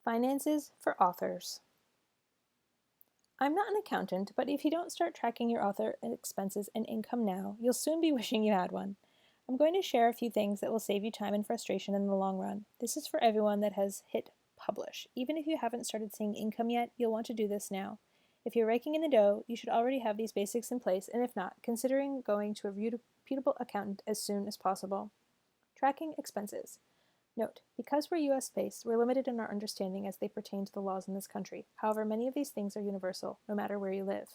Finances for authors. I'm not an accountant, but if you don't start tracking your author expenses and income now, you'll soon be wishing you had one. I'm going to share a few things that will save you time and frustration in the long run. This is for everyone that has hit publish. Even if you haven't started seeing income yet, you'll want to do this now. If you're raking in the dough, you should already have these basics in place, and if not, considering going to a reputable accountant as soon as possible. Tracking expenses. Note, because we're US-based, we're limited in our understanding as they pertain to the laws in this country. However, many of these things are universal, no matter where you live.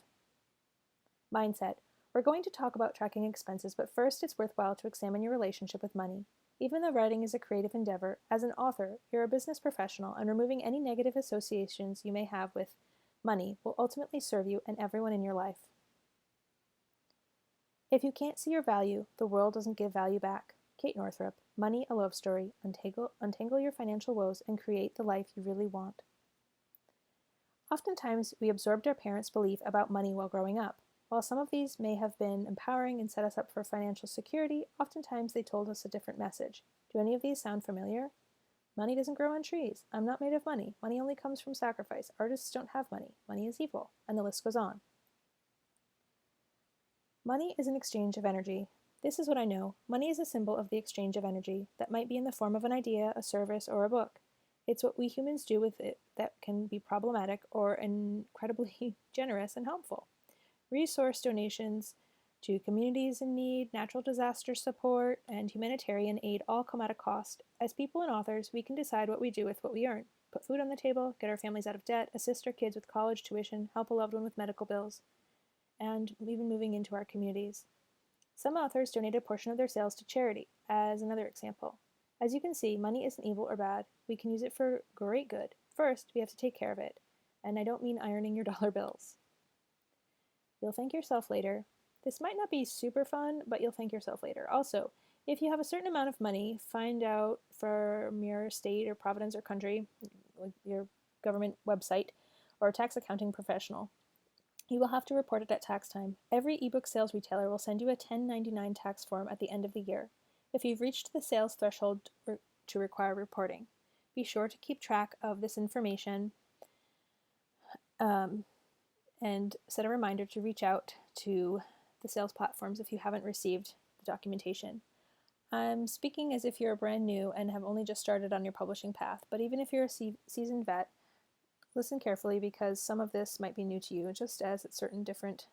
Mindset. We're going to talk about tracking expenses, but first it's worthwhile to examine your relationship with money. Even though writing is a creative endeavor, as an author, you're a business professional, and removing any negative associations you may have with money will ultimately serve you and everyone in your life. If you can't see your value, the world doesn't give value back. Kate Northrup, Money, a Love Story, untangle your financial woes and create the life you really want. Oftentimes, we absorbed our parents' belief about money while growing up. While some of these may have been empowering and set us up for financial security, oftentimes they told us a different message. Do any of these sound familiar? Money doesn't grow on trees. I'm not made of money. Money only comes from sacrifice. Artists don't have money. Money is evil. And the list goes on. Money is an exchange of energy. This is what I know. Money is a symbol of the exchange of energy that might be in the form of an idea, a service, or a book. It's what we humans do with it that can be problematic or incredibly generous and helpful. Resource donations to communities in need, natural disaster support, and humanitarian aid all come at a cost. As people and authors, we can decide what we do with what we earn. Put food on the table, get our families out of debt, assist our kids with college tuition, help a loved one with medical bills, and even moving into our communities. Some authors donate a portion of their sales to charity, as another example. As you can see, money isn't evil or bad. We can use it for great good. First, we have to take care of it. And I don't mean ironing your dollar bills. You'll thank yourself later. This might not be super fun, but you'll thank yourself later. Also, if you have a certain amount of money, find out from your state or province or country, your government website, or a tax accounting professional. You will have to report it at tax time. Every ebook sales retailer will send you a 1099 tax form at the end of the year if you've reached the sales threshold to require reporting. Be sure to keep track of this information and set a reminder to reach out to the sales platforms if you haven't received the documentation. I'm speaking as if you're brand new and have only just started on your publishing path, but even if you're a seasoned vet, listen carefully because some of this might be new to you, just as at certain different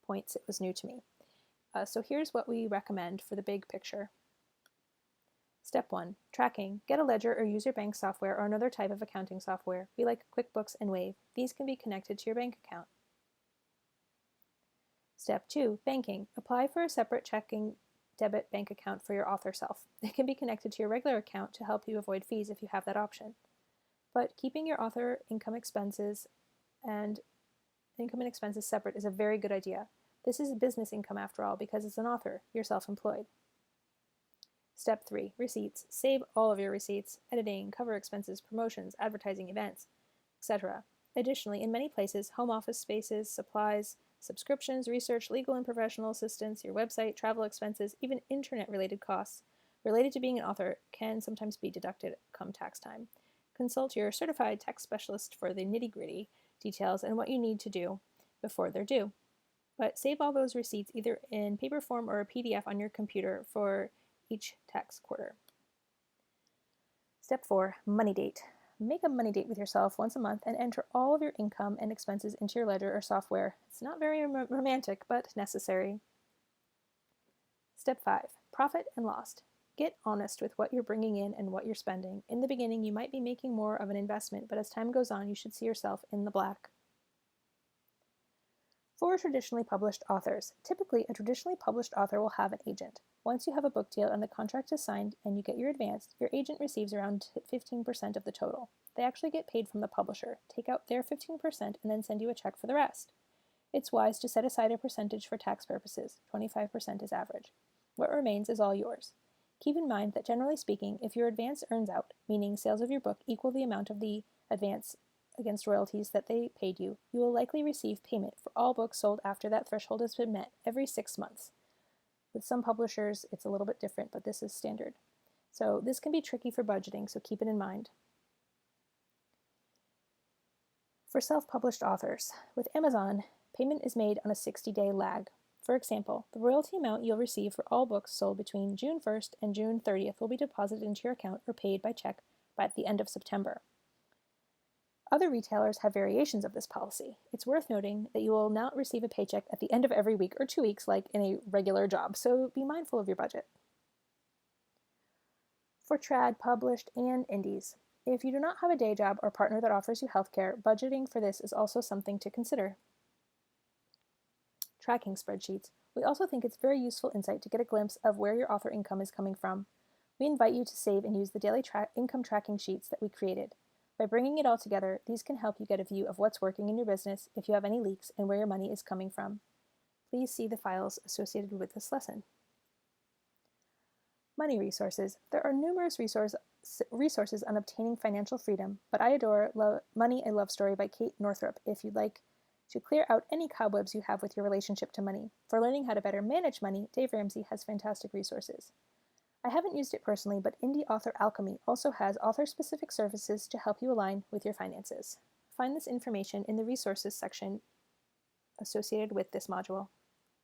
points it was new to me. So here's what we recommend for the big picture. Step 1. Tracking. Get a ledger or use your bank software or another type of accounting software. We like QuickBooks and Wave. These can be connected to your bank account. Step 2. Banking. Apply for a separate checking debit bank account for your author self. It can be connected to your regular account to help you avoid fees if you have that option. But keeping your author income and expenses separate is a very good idea. This is business income after all because as an author, you're self-employed. Step 3. Receipts. Save all of your receipts, editing, cover expenses, promotions, advertising, events, etc. Additionally, in many places, home office spaces, supplies, subscriptions, research, legal and professional assistance, your website, travel expenses, even internet-related costs related to being an author can sometimes be deducted come tax time. Consult your certified tax specialist for the nitty-gritty details and what you need to do before they're due. But save all those receipts either in paper form or a PDF on your computer for each tax quarter. Step 4. Money date. Make a money date with yourself once a month and enter all of your income and expenses into your ledger or software. It's not very romantic, but necessary. Step 5. Profit and loss. Get honest with what you're bringing in and what you're spending. In the beginning, you might be making more of an investment, but as time goes on, you should see yourself in the black. For traditionally published authors, typically a traditionally published author will have an agent. Once you have a book deal and the contract is signed and you get your advance, your agent receives around 15% of the total. They actually get paid from the publisher, take out their 15%, and then send you a check for the rest. It's wise to set aside a percentage for tax purposes. 25% is average. What remains is all yours. Keep in mind that generally speaking, if your advance earns out, meaning sales of your book equal the amount of the advance against royalties that they paid you, you will likely receive payment for all books sold after that threshold has been met every 6 months. With some publishers, it's a little bit different, but this is standard. So this can be tricky for budgeting, so keep it in mind. For self-published authors, with Amazon, payment is made on a 60-day lag. For example, the royalty amount you'll receive for all books sold between June 1st and June 30th will be deposited into your account or paid by check by the end of September. Other retailers have variations of this policy. It's worth noting that you will not receive a paycheck at the end of every week or 2 weeks like in a regular job, so be mindful of your budget. For trad, published, and indies, if you do not have a day job or partner that offers you healthcare, budgeting for this is also something to consider. Tracking spreadsheets. We also think it's very useful insight to get a glimpse of where your author income is coming from. We invite you to save and use the daily income tracking sheets that we created. By bringing it all together, these can help you get a view of what's working in your business, if you have any leaks, and where your money is coming from. Please see the files associated with this lesson. Money resources. There are numerous resources on obtaining financial freedom, but I adore Money, a Love Story by Kate Northrup if you'd like to clear out any cobwebs you have with your relationship to money. For learning how to better manage money, Dave Ramsey has fantastic resources. I haven't used it personally, but Indie Author Alchemy also has author-specific services to help you align with your finances. Find this information in the resources section associated with this module.